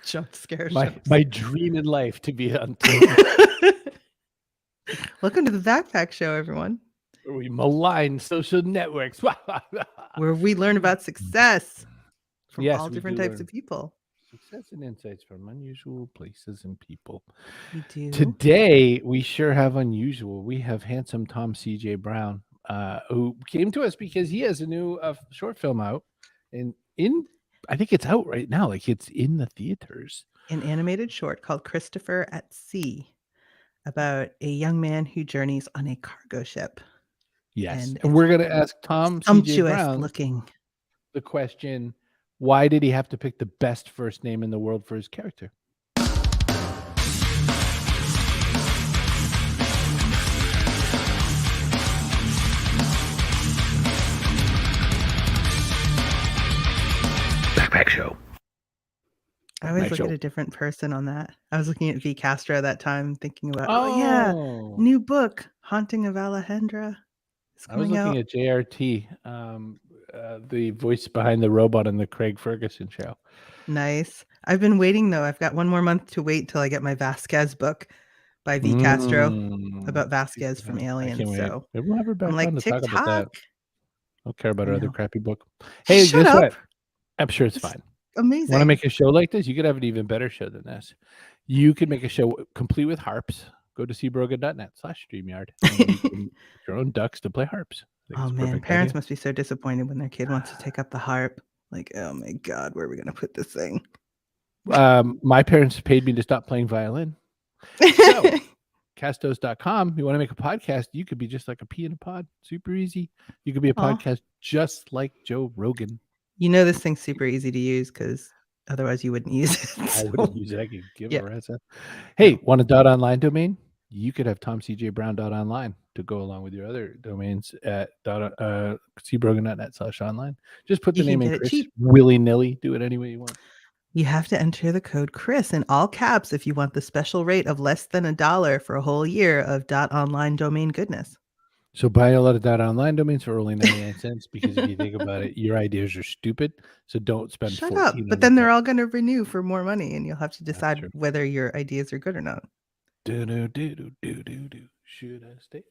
Jump scare. My dream in life to be on Welcome to the Backpack Show, everyone. We malign social networks. Where we learn about success from Yes, all we different do types learn. of people. Success and insights from unusual places and people. We do. Today, we sure have unusual. We have handsome Tom C.J. Brown, who came to us because he has a new short film out. And I think it's out right now. Like, it's in the theaters. An animated short called Christopher at Sea, about a young man who journeys on a cargo ship. Yes. And And we're going to ask Tom C.J. Brown looking. the question, why did he have to pick the best first name in the world for his character? Backpack Show. I always look at a different person on that. I was looking at V. Castro that time, thinking about, new book, Haunting of Alejandra. I was looking at JRT, the voice behind the robot in the Craig Ferguson show. Nice. I've been waiting, though. I've got one more month to wait till I get my Vasquez book by V. Castro about Vasquez from Alien. So we'll have her back I'm like, on to talk about that. TikTok. I don't care about her other crappy book. Hey, Shut guess up. what? I'm sure it's fine. Amazing. Want to make a show like this? You could have an even better show than this. You could make a show complete with harps. Go to Brogan.net/StreamYard. Your own ducks to play harps. Oh man, parents must be so disappointed when their kid wants to take up the harp. Like, oh my God, where are we going to put this thing? My parents paid me to stop playing violin. So, Castos.com, you want to make a podcast, you could be just like a pea in a pod. Super easy. You could be a podcast just like Joe Rogan. You know this thing's super easy to use because otherwise you wouldn't use it. So. I wouldn't use it. I could give a rat's ass. Hey, want a .online domain? You could have TomCJBrown.online to go along with your other domains at cbrogan.net/online. Just put the name in Chris willy-nilly. Do it any way you want. You have to enter the code Chris in all caps if you want the special rate of less than $1 for a whole year of .online domain goodness. So buy a lot of .online domains for only 99 cents because if you think about it, your ideas are stupid. So don't spend Shut 14 up. But then they're all going to renew for more money and you'll have to decide whether your ideas are good or not. Should I stay?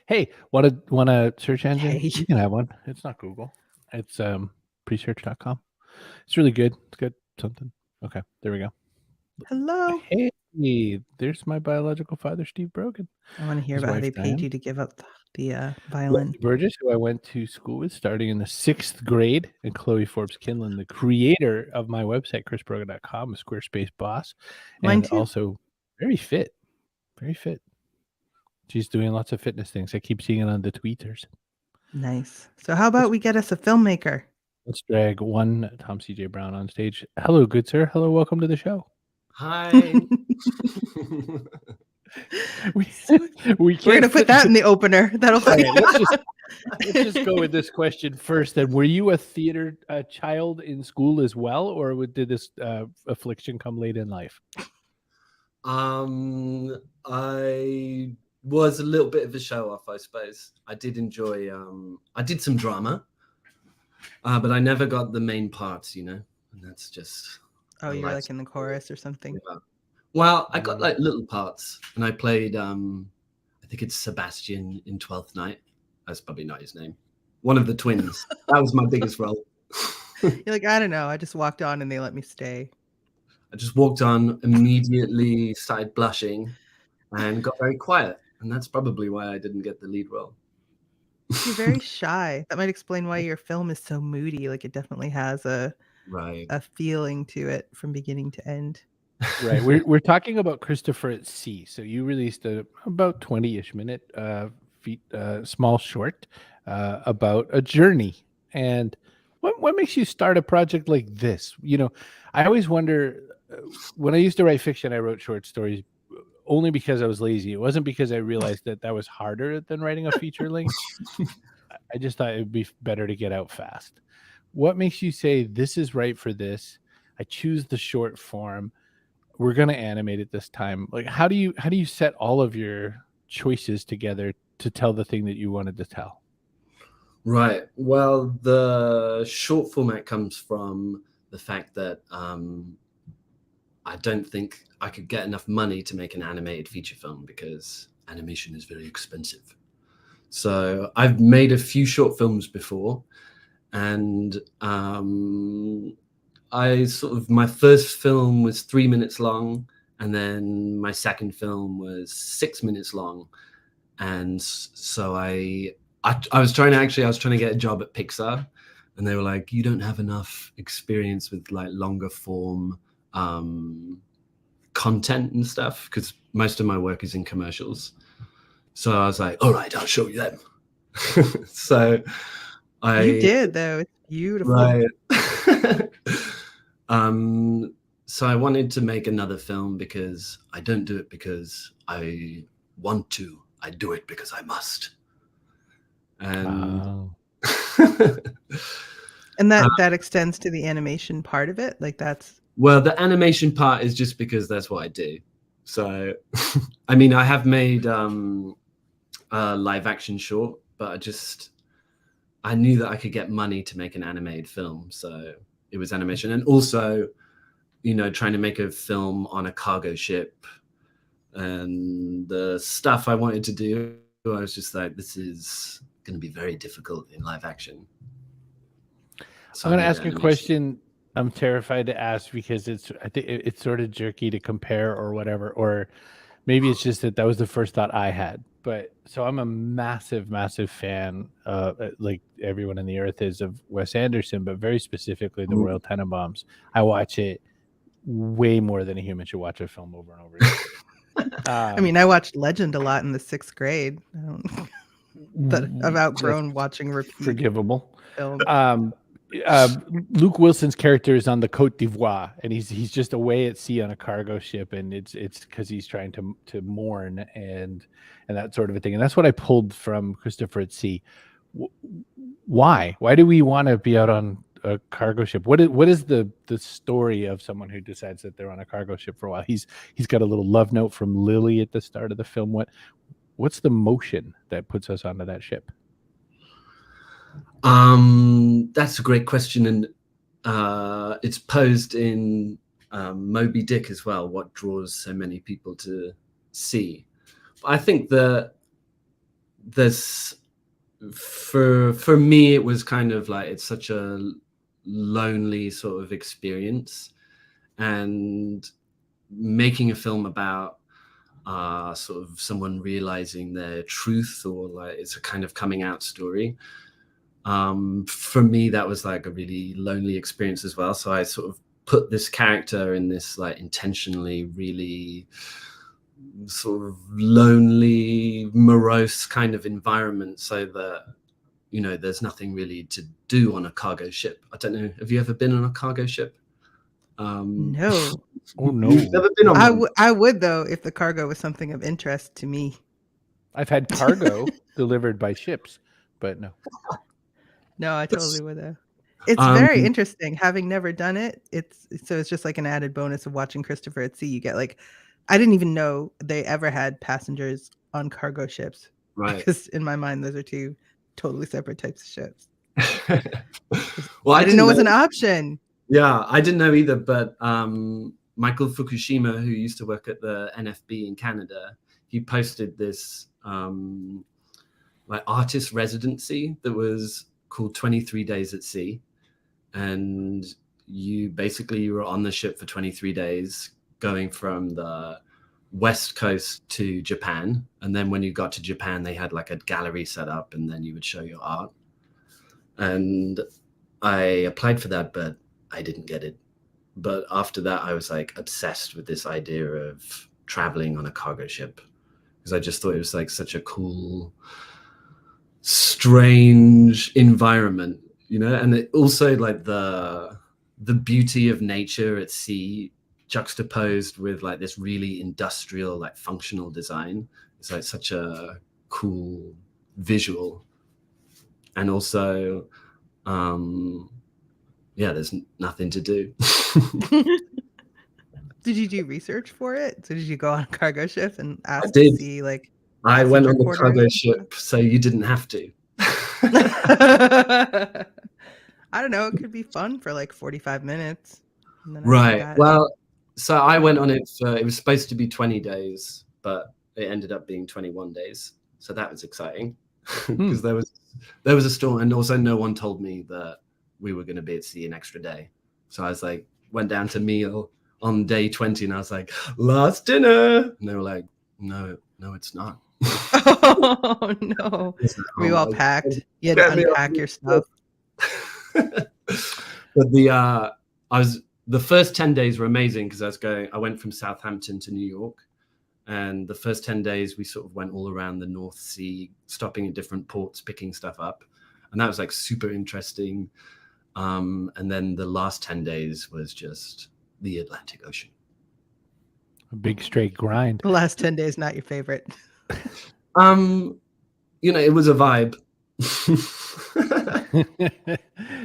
Hey, want a search engine? Hey. You can have one. It's not Google. It's presearch.com. It's really good. It's got something. Okay, there we go. Hello. Hey, there's my biological father, Steve Brogan. I want to hear about how they paid you to give up the violin. Burgess, who I went to school with starting in the 6th grade, and Chloe Forbes-Kinlan, the creator of my website, chrisbrogan.com, a Squarespace boss. Mine and too. Also very fit. Very fit. She's doing lots of fitness things. I keep seeing it on the tweeters. Nice. So how about we get us a filmmaker? Let's drag one Tom C.J. Brown on stage. Hello, good sir. Hello, welcome to the show. Hi. We're gonna put that in the opener. That'll. Right, let's just go with this question first. Then, were you a theater child in school as well, or did this affliction come late in life? I was a little bit of a show off, I suppose. I did enjoy. I did some drama, but I never got the main parts. And that's just. Oh, you're like in the chorus or something. Yeah. Well, I got like little parts, and I played. I think it's Sebastian in 12th Night. That's probably not his name. One of the twins. That was my biggest role. You're like, I don't know. I just walked on and they let me stay. I just walked on, immediately started blushing, and got very quiet. And that's probably why I didn't get the lead role. You're very shy. That might explain why your film is so moody. Like it definitely has a feeling to it from beginning to end. Right. We're talking about Christopher at Sea. So you released about 20-ish minute small short about a journey. And what makes you start a project like this? I always wonder, when I used to write fiction, I wrote short stories only because I was lazy. It wasn't because I realized that was harder than writing a feature length. I just thought it would be better to get out fast. What makes you say this is right for this? I choose the short form. We're going to animate it this time. Like, how do you set all of your choices together to tell the thing that you wanted to tell? Right. Well, the short format comes from the fact that I don't think I could get enough money to make an animated feature film because animation is very expensive. So I've made a few short films before, and my first film was 3 minutes long, and then my second film was 6 minutes long. And so I was trying to get a job at Pixar, and they were like, you don't have enough experience with like longer form content and stuff, because most of my work is in commercials. So I was like, all right, I'll show you them. So you did, though. It's beautiful. Right. So I wanted to make another film because I don't do it because I want to. I do it because I must. And and that extends to the animation part of it. Like that's well, the animation part is just because that's what I do. So, I mean, I have made a live action short, but I knew that I could get money to make an animated film, so it was animation. And also, you know, trying to make a film on a cargo ship and the stuff I wanted to do, I was just like, this is going to be very difficult in live action. So I'm going to ask you a question I'm terrified to ask because I think it's sort of jerky to compare or whatever, or maybe it's just that was the first thought I had. But so I'm a massive, massive fan, like everyone on the earth is, of Wes Anderson, but very specifically the Royal Tenenbaums. I watch it way more than a human should watch a film over and over again. I mean, I watched Legend a lot in the 6th grade. But I've outgrown watching repeat. Forgivable. Film. Luke Wilson's character is on the Côte d'Ivoire, and he's just away at sea on a cargo ship, and it's because he's trying to mourn and that sort of a thing. And that's what I pulled from Christopher at Sea. Why do we want to be out on a cargo ship? What is the story of someone who decides that they're on a cargo ship for a while? He's got a little love note from Lily at the start of the film. What's the motion that puts us onto that ship? That's a great question, and it's posed in Moby Dick as well. What draws so many people to sea? I think that there's, for me, it was kind of like, it's such a lonely sort of experience, and making a film about sort of someone realizing their truth, or like it's a kind of coming out story. For me, that was like a really lonely experience as well. So I sort of put this character in this like intentionally really sort of lonely, morose kind of environment, so that, you know, there's nothing really to do on a cargo ship. I don't know. Have you ever been on a cargo ship? No. Oh no. You've never been on one? I would, though, if the cargo was something of interest to me. I've had cargo delivered by ships, but no. No, I totally would though. It's very interesting. Having never done it, it's just like an added bonus of watching Christopher at Sea. You get like, I didn't even know they ever had passengers on cargo ships. Right. Because in my mind, those are two totally separate types of ships. Well, I didn't know it was an option. Yeah, I didn't know either. But Michael Fukushima, who used to work at the NFB in Canada, he posted this like artist residency that was called 23 Days at Sea. And you were on the ship for 23 days, going from the West Coast to Japan. And then when you got to Japan, they had like a gallery set up, and then you would show your art. And I applied for that, but I didn't get it. But after that, I was like obsessed with this idea of traveling on a cargo ship, because I just thought it was like such a cool, strange environment, you know. And it also like the beauty of nature at sea juxtaposed with like this really industrial, like functional design. It's like such a cool visual. And also there's nothing to do. Did you do research for it? So did you go on a cargo ship and ask did. to see like I went on the cargo ship, so you didn't have to. I don't know. It could be fun for like 45 minutes. Right. Well, So I went on it for, it was supposed to be 20 days, but it ended up being 21 days. So that was exciting because there was a storm, and also no one told me that we were going to be at sea an extra day. So I was like, went down to meal on day 20, and I was like, last dinner, and they were like, no, it's not. Oh no! Were you all packed? You had to unpack your stuff. But the first 10 days were amazing because I went from Southampton to New York, and the first 10 days we sort of went all around the North Sea, stopping at different ports, picking stuff up, and that was like super interesting. And then the last 10 days was just the Atlantic Ocean. A big straight grind. The last 10 days not your favorite. It was a vibe.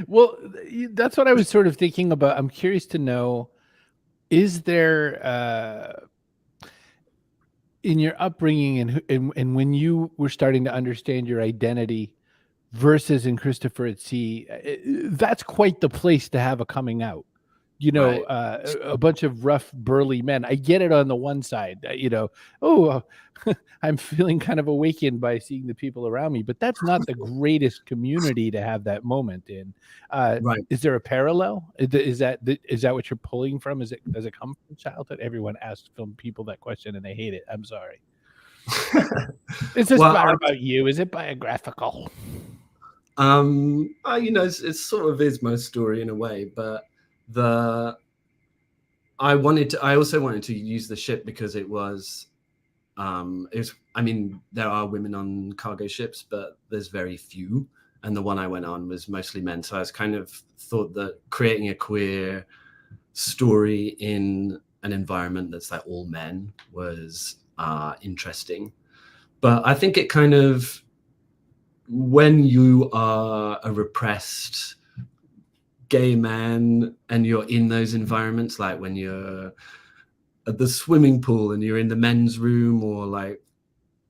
Well, that's what I was sort of thinking about. I'm curious to know, is there in your upbringing and when you were starting to understand your identity versus in Christopher at Sea, that's quite the place to have a coming out. Right. A bunch of rough, burly men. I get it on the one side, I'm feeling kind of awakened by seeing the people around me, but that's not the greatest community to have that moment in. Right. Is there a parallel? Is that what you're pulling from? Does it come from childhood? Everyone asks film people that question and they hate it. I'm sorry. Is this about you? Is it biographical? It sort of is my story in a way, but I also wanted to use the ship because there are women on cargo ships, but there's very few, and the one I went on was mostly men. So I was kind of thought that creating a queer story in an environment that's like all men was interesting. But I think it kind of, when you are a repressed gay man and you're in those environments, like when you're at the swimming pool and you're in the men's room, or like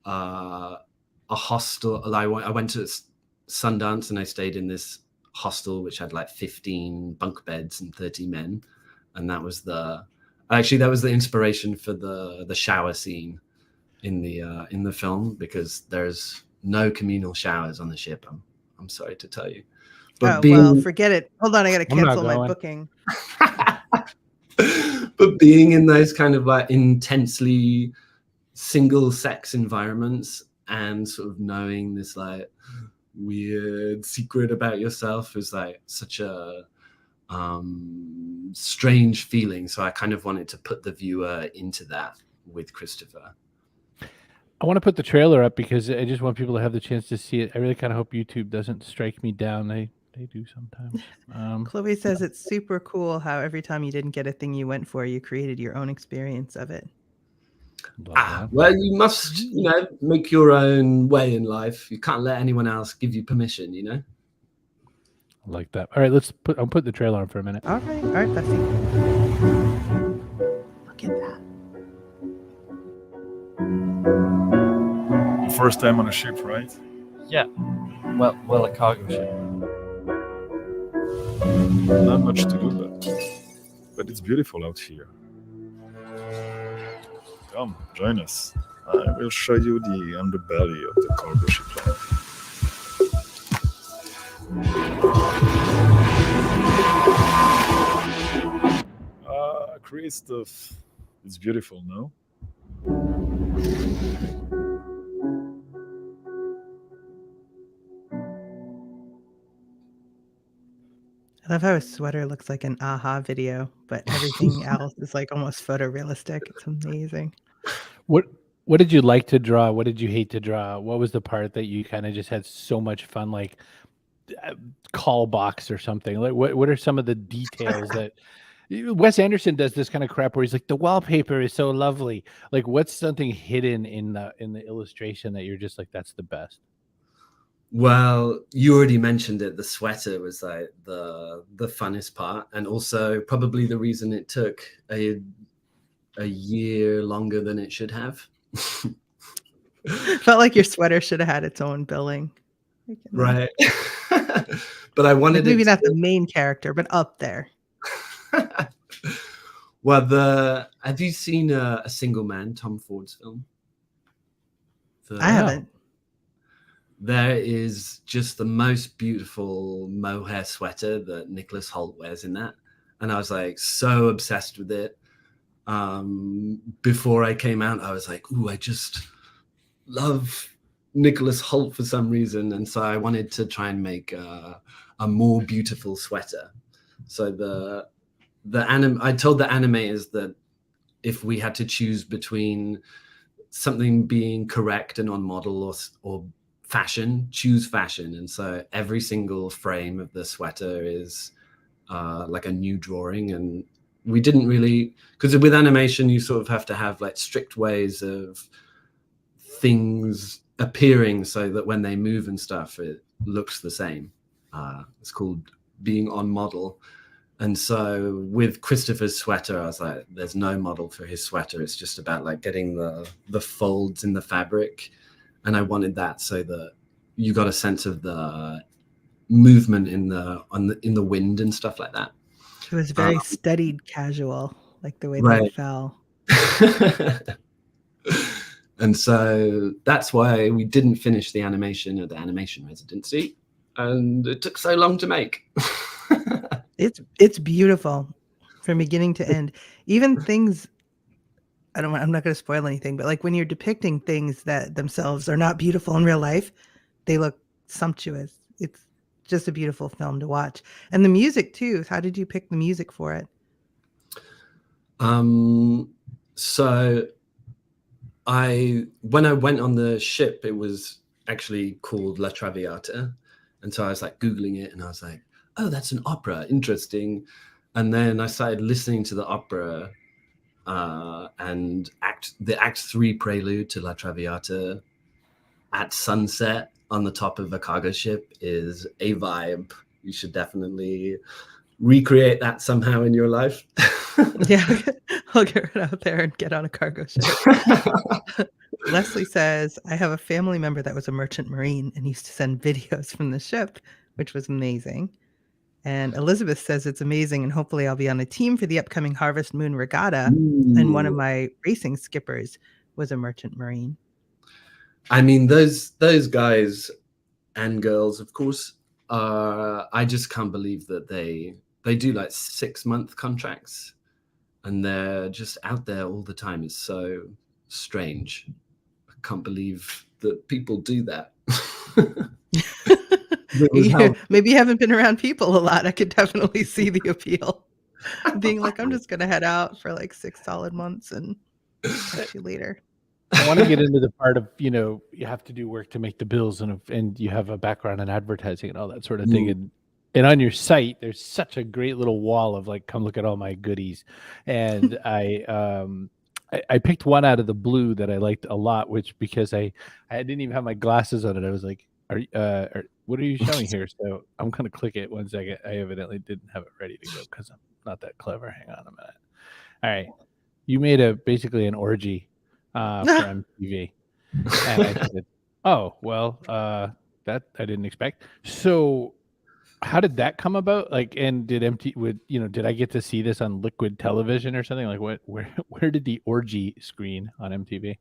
a hostel. I went to Sundance and I stayed in this hostel which had like 15 bunk beds and 30 men, and that was the inspiration for the shower scene in the film, because there's no communal showers on the ship. I'm sorry to tell you. But forget it. Hold on, I got to cancel my booking. But being in those kind of like intensely single sex environments and sort of knowing this like weird secret about yourself is like such a strange feeling. So I kind of wanted to put the viewer into that with Christopher. I want to put the trailer up because I just want people to have the chance to see it. I really kind of hope YouTube doesn't strike me down. They do sometimes. Chloe says it's super cool how every time you didn't get a thing you went for, you created your own experience of it. Well, you must, make your own way in life. You can't let anyone else give you permission, I like that. All right, I'll put the trailer on for a minute. All right, Bessie. Look at that. First time on a ship, right? Yeah. Well, a cargo ship. Not much to do, but it's beautiful out here. Come, join us. I will show you the underbelly of the cargo ship life. Christoph, it's beautiful, no? I love how his sweater looks like an AHA video, but everything else is like almost photorealistic. It's amazing. What did you like to draw? What did you hate to draw? What was the part that you kind of just had so much fun, like call box or something? Like what are some of the details that Wes Anderson does this kind of crap where he's like, the wallpaper is so lovely. Like, what's something hidden in the illustration that you're just like, that's the best? Well, you already mentioned it. The sweater was like the funnest part, and also probably the reason it took a year longer than it should have. Felt like your sweater should have had its own billing. Right. But I wanted maybe not the main character, but up there. Well, have you seen A Single Man, Tom Ford's film? I haven't. There is just the most beautiful mohair sweater that Nicholas Hoult wears in that. And I was like so obsessed with it. Before I came out, I was like, ooh, I just love Nicholas Hoult for some reason. And so I wanted to try and make a more beautiful sweater. So I told the animators that if we had to choose between something being correct and on model or fashion, choose fashion. And so every single frame of the sweater is like a new drawing. And we didn't really, because with animation you sort of have to have like strict ways of things appearing so that when they move and stuff it looks the same. It's called being on model. And so with Christopher's sweater, I was like, there's no model for his sweater. It's just about like getting the folds in the fabric. And I wanted that so that you got a sense of the movement in the wind and stuff like that. It was very studied casual, like the way right. they fell. And so that's why we didn't finish the animation at the animation residency. And it took so long to make. It's beautiful from beginning to end. Even things, I'm not going to spoil anything, but like when you're depicting things that themselves are not beautiful in real life, they look sumptuous. It's just a beautiful film to watch. And the music too. How did you pick the music for it? So when I went on the ship, it was actually called La Traviata. And so I was like Googling it and I was like, oh, that's an opera, interesting. And then I started listening to the opera and the Act 3 prelude to La Traviata at sunset on the top of a cargo ship is a vibe. You should definitely recreate that somehow in your life. Yeah, I'll get right out there and get on a cargo ship. Leslie says, I have a family member that was a merchant marine and used to send videos from the ship, which was amazing. And Elizabeth says it's amazing, and hopefully I'll be on a team for the upcoming Harvest Moon Regatta. Ooh. And one of my racing skippers was a merchant marine. I mean, those guys and girls, of course, I just can't believe that they do like 6-month contracts and they're just out there all the time. It's so strange. I can't believe that people do that. Maybe you haven't been around people a lot. I could definitely see the appeal. Being like, I'm just going to head out for like 6 solid months and catch you later. I want to get into the part of, you have to do work to make the bills and you have a background in advertising and all that sort of thing. And on your site, there's such a great little wall of like, come look at all my goodies. And I picked one out of the blue that I liked a lot, because I didn't even have my glasses on it. I was like, what are you showing here? So I'm going to click it 1 second. I evidently didn't have it ready to go because I'm not that clever. Hang on a minute. All right. You made basically an orgy for MTV. And I said, oh, well, that I didn't expect. So how did that come about? Like, and did I get to see this on liquid television or something? Like where did the orgy screen on MTV?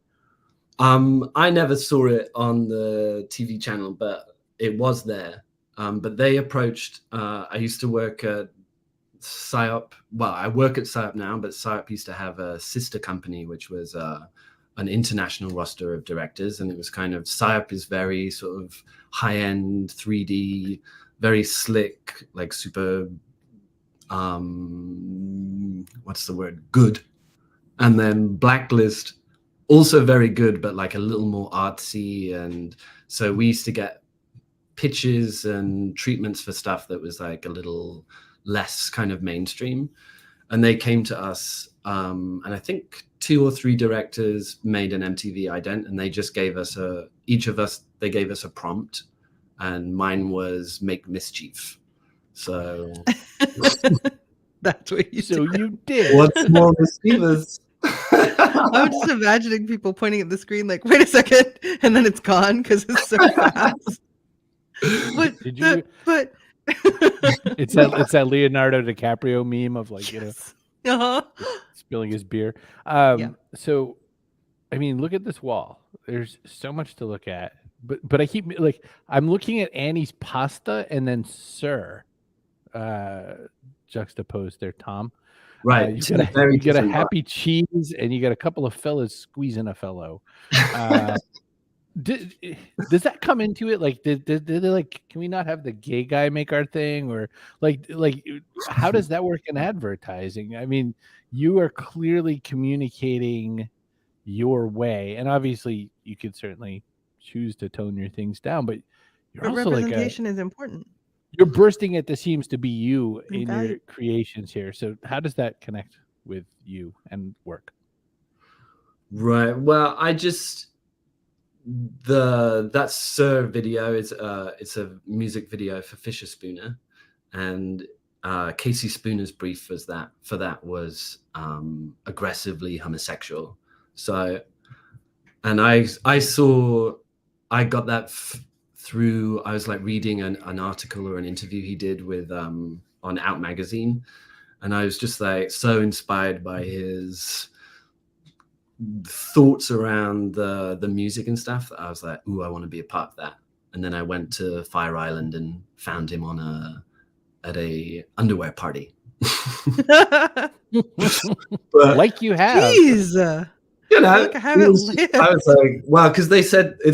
I never saw it on the TV channel, but it was there. But they approached, I used to work at PSYOP. Well, I work at PSYOP now, but PSYOP used to have a sister company, which was an international roster of directors. And it was kind of, PSYOP is very sort of high-end 3D, very slick, like super, what's the word? Good. And then Blacklist, also very good, but like a little more artsy. And so we used to get pitches and treatments for stuff that was like a little less kind of mainstream. And they came to us, and I think 2 or 3 directors made an MTV ident, and they just gave us they gave us a prompt, and mine was make mischief. So that's what you did. What's more mischievous? I'm just imagining people pointing at the screen like, wait a second, and then it's gone because it's so fast. But it's that Leonardo DiCaprio meme of like, Uh-huh. spilling his beer. Yeah. So, I mean, look at this wall. There's so much to look at. But I keep like I'm looking at Annie's pasta and then Sir juxtaposed there, Tom. Right. You Two got very a different happy cheese and you got a couple of fellas squeezing a fellow. Does that come into it? Like, did they like? Can we not have the gay guy make our thing, or like how does that work in advertising? I mean, you are clearly communicating your way, and obviously, you could certainly choose to tone your things down, but you're But also like representation is important. you're bursting at the seams to be you And in value. your creations here. So, how does that connect with you and work? Right. Well, I just that Sir video is it's a music video for Fisher Spooner, and Casey Spooner's brief for that was aggressively homosexual. So, and I got that through, I was like reading an article or an interview he did with on Out Magazine, and I was just like so inspired by his thoughts around the music and stuff that I was like, ooh, I want to be a part of that. And then I went to Fire Island and found him at a underwear party. But, like you have. Jeez. You know, Like I haven't lived. I was like, wow, because it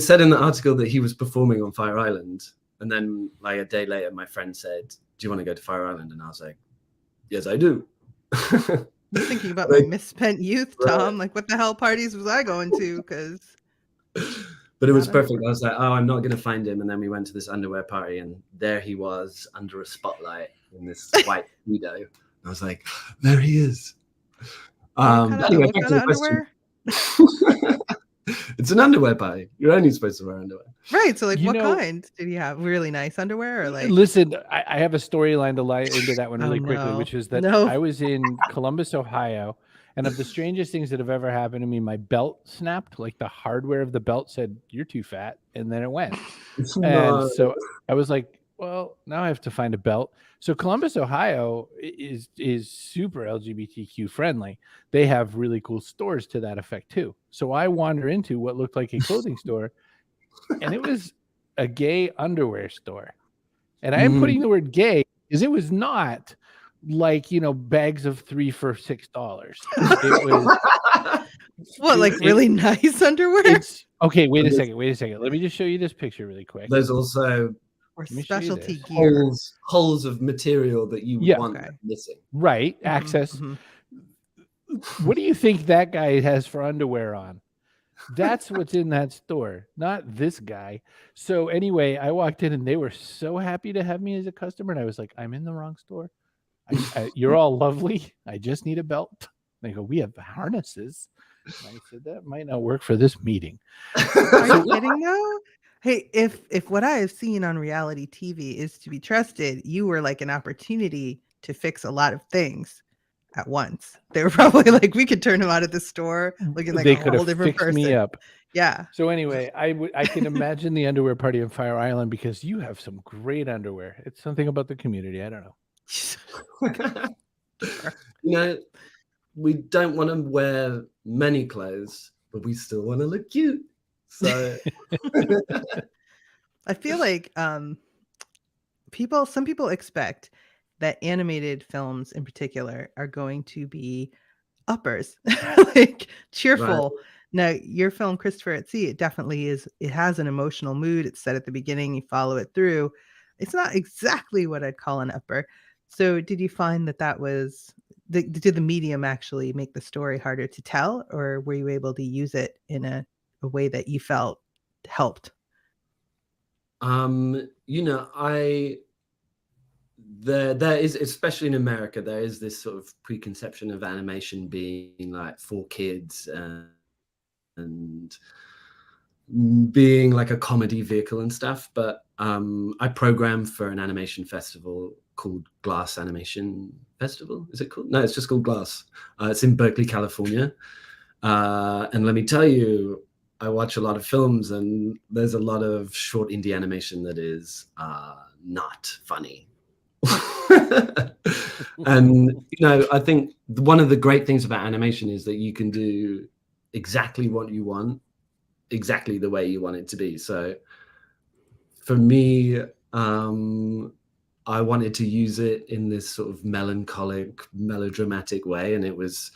said in the article that he was performing on Fire Island, and then like a day later, my friend said, "Do you want to go to Fire Island?" And I was like, "Yes, I do." I'm thinking about my misspent youth, Tom. Like, what the hell parties was I going to? Because, but it was perfect. I was like, "Oh, I'm not going to find him." And then we went to this underwear party, and there he was under a spotlight in this white speedo. I was like, "There he is." Anyway, back to the question. It's an underwear party. You're only supposed to wear underwear. Right. So, like, what kind did he have? Really nice underwear, or like? Listen, I have a storyline to lie into that one really quickly, no. which is that I was in Columbus, Ohio, and of the strangest things that have ever happened to me, my belt snapped. Like the hardware of the belt said, "You're too fat," and then it went. And so I was like, well, now I have to find a belt. So Columbus, Ohio is super LGBTQ friendly. They have really cool stores to that effect too. So I wander into what looked like a clothing store, and it was a gay underwear store. And I am putting the word gay because it was not like, bags of 3 for $6. It was what, like really nice underwear? Okay, wait a second. Let me just show you this picture really quick. There's also or specialty gear. Holes of material that you want missing. Right, access. What do you think that guy has for underwear on? That's what's in that store, not this guy. So anyway, I walked in and they were so happy to have me as a customer. And I was like, I'm in the wrong store. You're all lovely. I just need a belt. They go, we have harnesses. And I said, that might not work for this meeting. Are you kidding though? Hey, if what I have seen on reality TV is to be trusted, you were like an opportunity to fix a lot of things at once. They were probably like, we could turn him out of the store looking like a whole different person. Me up. Yeah. So anyway, I can imagine the underwear party on Fire Island because you have some great underwear. It's something about the community. I don't know. We don't want to wear many clothes, but we still want to look cute. So I feel like some people expect that animated films in particular are going to be uppers, like cheerful. Right. Now, your film, Christopher at Sea, it definitely is. It has an emotional mood. It's set at the beginning. You follow it through. It's not exactly what I'd call an upper. So did you find that was, did the medium actually make the story harder to tell, or were you able to use it in a way that you felt helped? There is, especially in America, there is this sort of preconception of animation being like for kids and being like a comedy vehicle and stuff. But I program for an animation festival called Glass Animation Festival. Is it called? No, it's just called Glass. It's in Berkeley, California. And let me tell you, I watch a lot of films, and there's a lot of short indie animation that is not funny And I think one of the great things about animation is that you can do exactly what you want, exactly the way you want it to be. So for me, I wanted to use it in this sort of melancholic, melodramatic way, and it was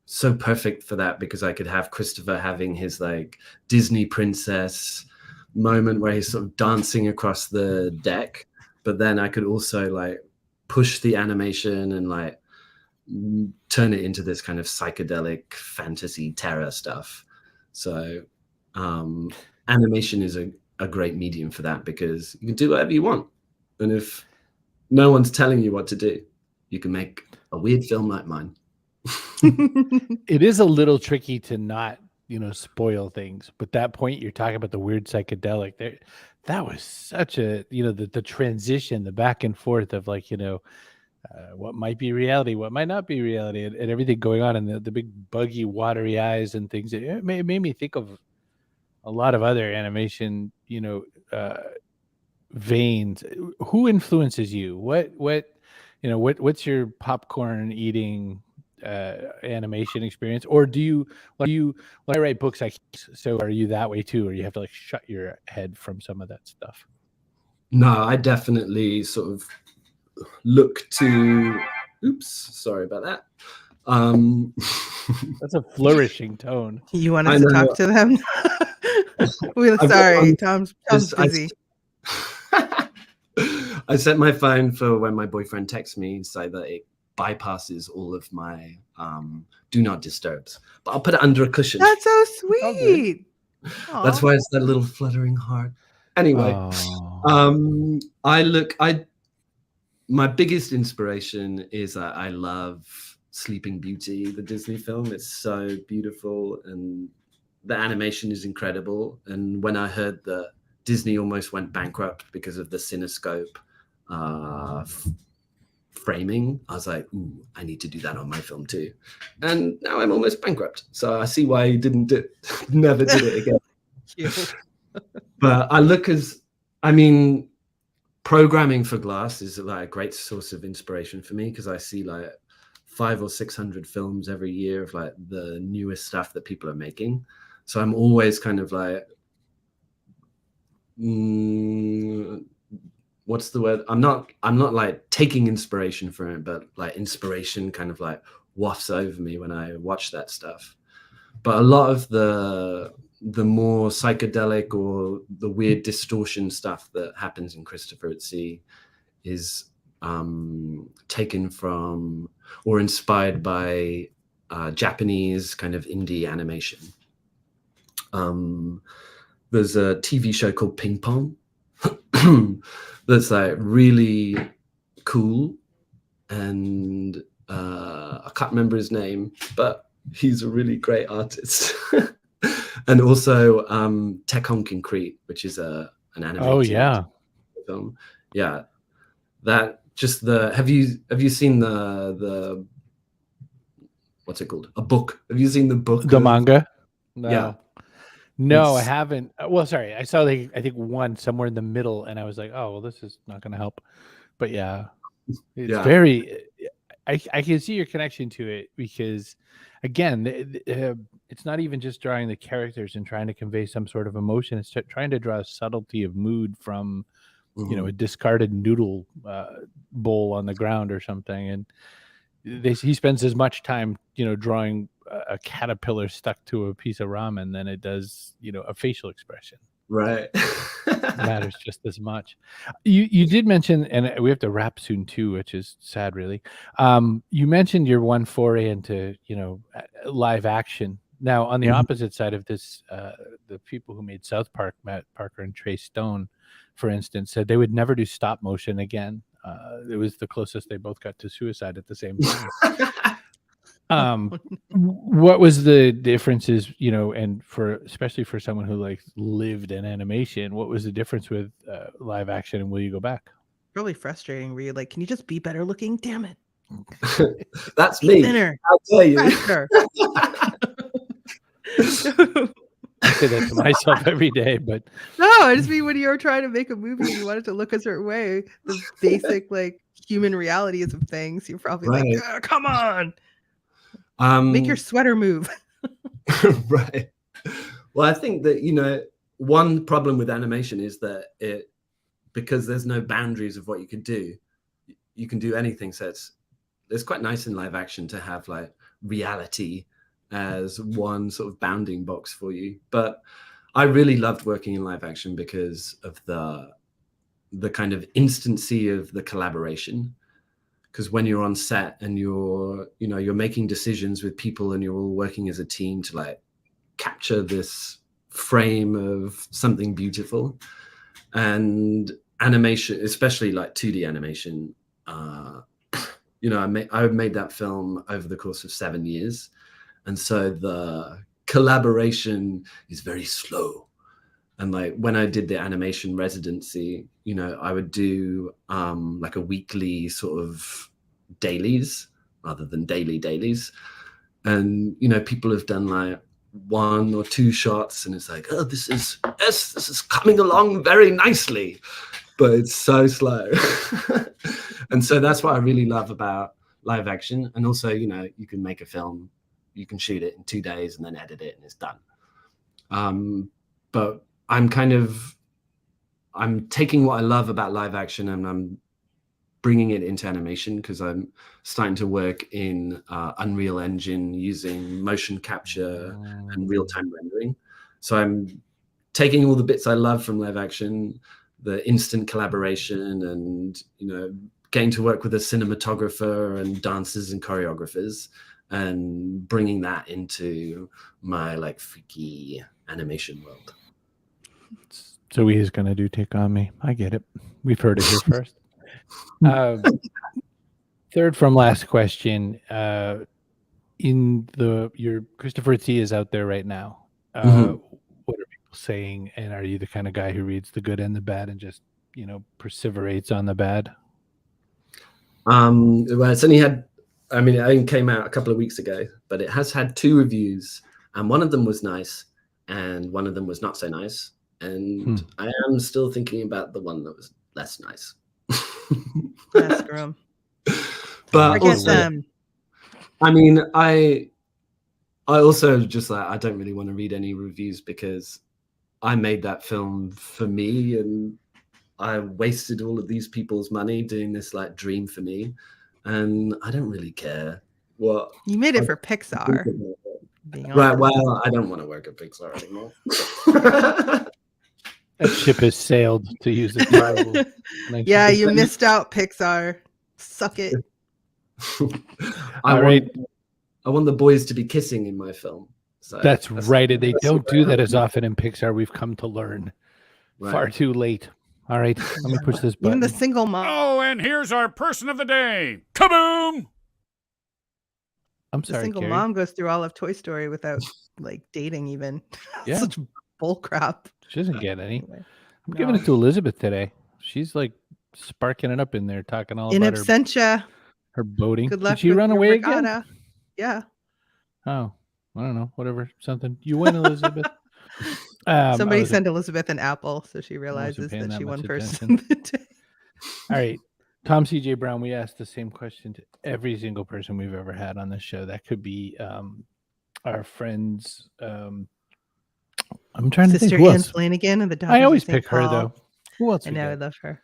so perfect for that because I could have Christopher having his like Disney princess moment where he's sort of dancing across the deck, but then I could also like push the animation and like turn it into this kind of psychedelic fantasy terror stuff. So animation is a great medium for that because you can do whatever you want, and if no one's telling you what to do, you can make a weird film like mine. It is a little tricky to not, spoil things. But that point you're talking about the weird psychedelic there, that was such a, the transition, the back and forth of like, what might be reality, what might not be reality, and everything going on, and the big buggy, watery eyes and things. It made me think of a lot of other animation, veins. Who influences you? What's your popcorn eating animation experience? Or do you when I write books, so are you that way too, or you have to like shut your head from some of that stuff? No, I definitely sort of look to sorry about that. That's a flourishing tone. You want us to talk to them? We're sorry, Tom's busy. I set my phone for when my boyfriend texts me so that it bypasses all of my do not disturbs, but I'll put it under a cushion. That's so sweet. That's why it's that little fluttering heart. Anyway, my biggest inspiration is I love Sleeping Beauty, the Disney film. It's so beautiful and the animation is incredible. And when I heard that Disney almost went bankrupt because of the Cinescope framing, I was like, ooh, I need to do that on my film too. And now I'm almost bankrupt. So I see why he never did it again. But programming for glass is like a great source of inspiration for me because I see like 500 or 600 films every year of like the newest stuff that people are making. So I'm always kind of like, what's the word? I'm not like taking inspiration from it, but like inspiration kind of like wafts over me when I watch that stuff. But a lot of the more psychedelic or the weird distortion stuff that happens in Christopher at Sea is taken from or inspired by Japanese kind of indie animation. There's a TV show called Ping Pong that's like really cool, and I can't remember his name, but he's a really great artist. And also Tekken Crete, which is an animated film. Yeah, that just have you seen the what's it called? A book. Have you seen the book? The manga? No. Yeah. No, I haven't. Well, sorry. I saw I think one somewhere in the middle, and I was like, oh, well, this is not going to help. But yeah, it's very. I can see your connection to it because, again, it's not even just drawing the characters and trying to convey some sort of emotion. It's trying to draw a subtlety of mood from, a discarded noodle bowl on the ground or something. And he spends as much time, drawing a caterpillar stuck to a piece of ramen than it does, a facial expression. Right. Matters just as much. You did mention, and we have to wrap soon too, which is sad, really. You mentioned your one foray into, live action. Now, on the opposite side of this, the people who made South Park, Matt Parker and Trey Stone, for instance, said they would never do stop motion again. It was the closest they both got to suicide at the same time. What was the differences, and especially for someone who like lived in animation, what was the difference with live action, and will you go back? Really frustrating where you're like, can you just be better looking? Damn it. That's me. Thinner. I'll tell you. I say that to myself every day, but no, I just mean when you're trying to make a movie and you want it to look a certain way, the basic like human realities of things, you're probably Right. like, "Oh, come on, Um, make your sweater move." right. Well, I think that, one problem with animation is that because there's no boundaries of what you can do, you can do anything. So it's quite nice in live action to have like reality as one sort of bounding box for you. But I really loved working in live action because of the kind of instancy of the collaboration. Because when you're on set and you're making decisions with people and you're all working as a team to like capture this frame of something beautiful, and animation, especially like 2D animation, I made that film over the course of 7 years. And so the collaboration is very slow. And like when I did the animation residency, I would do like a weekly sort of dailies rather than dailies. And, people have done like 1 or 2 shots and it's like, oh, this is coming along very nicely, but it's so slow. And so that's what I really love about live action. And also, you can make a film, you can shoot it in 2 days and then edit it and it's done. But I'm taking what I love about live action and I'm bringing it into animation because I'm starting to work in Unreal Engine using motion capture and real-time rendering. So I'm taking all the bits I love from live action, the instant collaboration and, getting to work with a cinematographer and dancers and choreographers and bringing that into my like freaky animation world. So he's going to do Take On Me. I get it. We've heard it here first. Third from last question. Your Christopher at Sea is out there right now. What are people saying? And are you the kind of guy who reads the good and the bad and just, perseverates on the bad? Well, it's only had, it only came out a couple of weeks ago, but it has had 2 reviews and one of them was nice and one of them was not so nice. And I am still thinking about the one that was less nice. That's grim. But Forget also, them. I also just like, I don't really want to read any reviews because I made that film for me and I wasted all of these people's money doing this like dream for me. And I don't really care what You made it for Pixar. Right. Well, I don't want to work at Pixar anymore. That ship has sailed, to use the terrible. Yeah, you missed out, Pixar. Suck it. I want the boys to be kissing in my film. So that's right. And they don't do that as often in Pixar. We've come to learn. Right. Far too late. All right, let me push this button. Even the single mom. Oh, and here's our person of the day. Kaboom! I'm sorry, the single Kerry. mom goes through all of Toy Story without like dating even. Yeah. Such bull crap. She doesn't get any. I'm giving it to Elizabeth today. She's like sparking it up in there, talking all in about absentia. Her boating. Good luck. Did she run away again? Yeah. Oh, I don't know. Whatever. Something. You win, Elizabeth. Somebody sent Elizabeth an apple, so she realizes that she won person of the day. All right. Tom C.J. Brown, we asked the same question to every single person we've ever had on the show. That could be our friends. I'm trying to think. Who else? Flanagan and the Daughters I always of St. pick her, Paul. though. Who else? I know. I love her.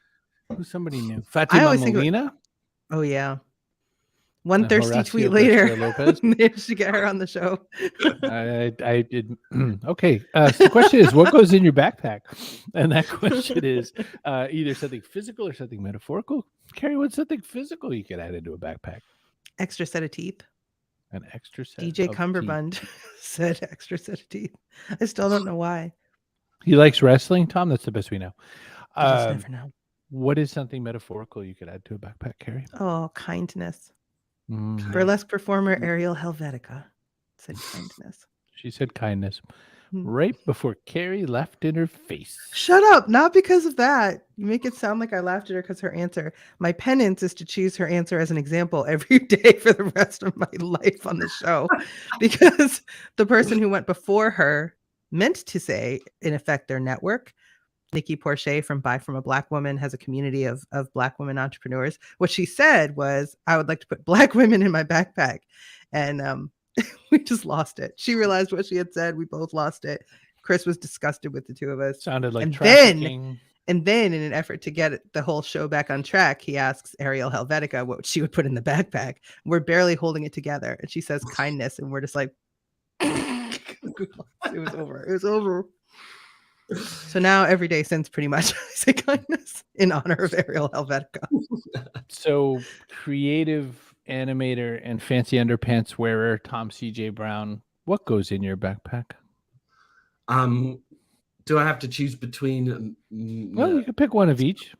Who's somebody new? Fatima Molina? Oh, yeah. One thirsty tweet later. Maybe should get her on the show. I did. Okay. So the question is, what goes in your backpack? And that question is either something physical or something metaphorical. Kerry, what's something physical you could add into a backpack? Extra set of teeth. An extra set. DJ Cumberbund said extra set of teeth. I still don't know why. He likes wrestling, Tom. That's the best we know. You just never know. What is something metaphorical you could add to a backpack, Kerry? Oh, kindness. Burlesque performer Ariel Helvetica said kindness. She said kindness right before Kerry laughed in her face. Shut up. Not because of that. You make it sound like I laughed at her because her answer. My penance is to choose her answer as an example every day for the rest of my life on the show. Because the person who went before her meant to say, in effect, their network. Nikki Porche from Buy From a Black Woman has a community of Black women entrepreneurs. What she said was, I would like to put Black women in my backpack. And we just lost it. She realized what she had said. We both lost it. Chris was disgusted with the two of us. Sounded like and trafficking. then in an effort to get the whole show back on track, he asks Ariel Helvetica what she would put in the backpack. We're barely holding it together. And she says kindness. And we're just like, it was over. It was over. So now every day since, pretty much, I say kindness in honor of Ariel Helvetica. So creative animator and fancy underpants wearer Tom C.J. Brown, what goes in your backpack? Do I have to choose between? Well, you can pick one of each.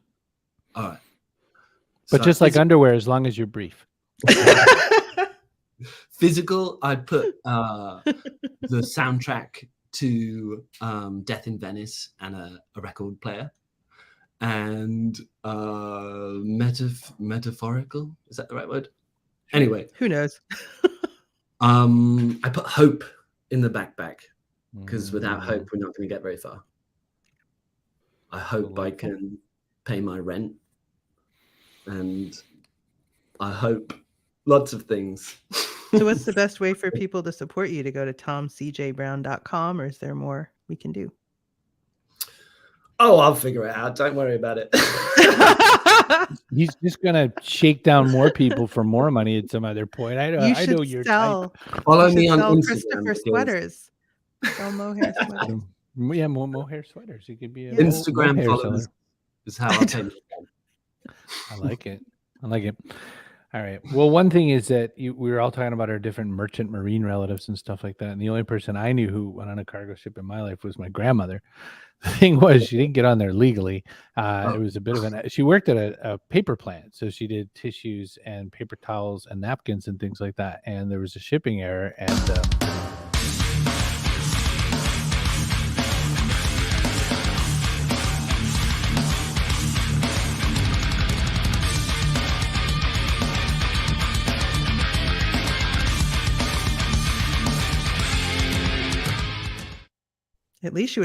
All right. But just like underwear, as long as you're brief. Physical, I'd put the soundtrack to Death in Venice and a record player. And metaphorical, is that the right word? Anyway. Who knows? I put hope in the backpack, because without hope, we're not going to get very far. I hope I can pay my rent. And I hope lots of things. So what's the best way for people to support you? To go to tomcjbrown.com, or is there more we can do? Oh, I'll figure it out. Don't worry about it. He's just gonna shake down more people for more money at some other point. I know you're sell. Follow me on Instagram. Christopher sweaters. Sell mohair sweaters. Yeah, mohair sweaters. It could be a Instagram mohair followers seller. is how I take it. I like it. I like it. All right. Well, one thing is that we were all talking about our different merchant marine relatives and stuff like that. And the only person I knew who went on a cargo ship in my life was my grandmother. The thing was, she didn't get on there legally. It was a bit of she worked at a paper plant. So she did tissues and paper towels and napkins and things like that. And there was a shipping error. And At least she was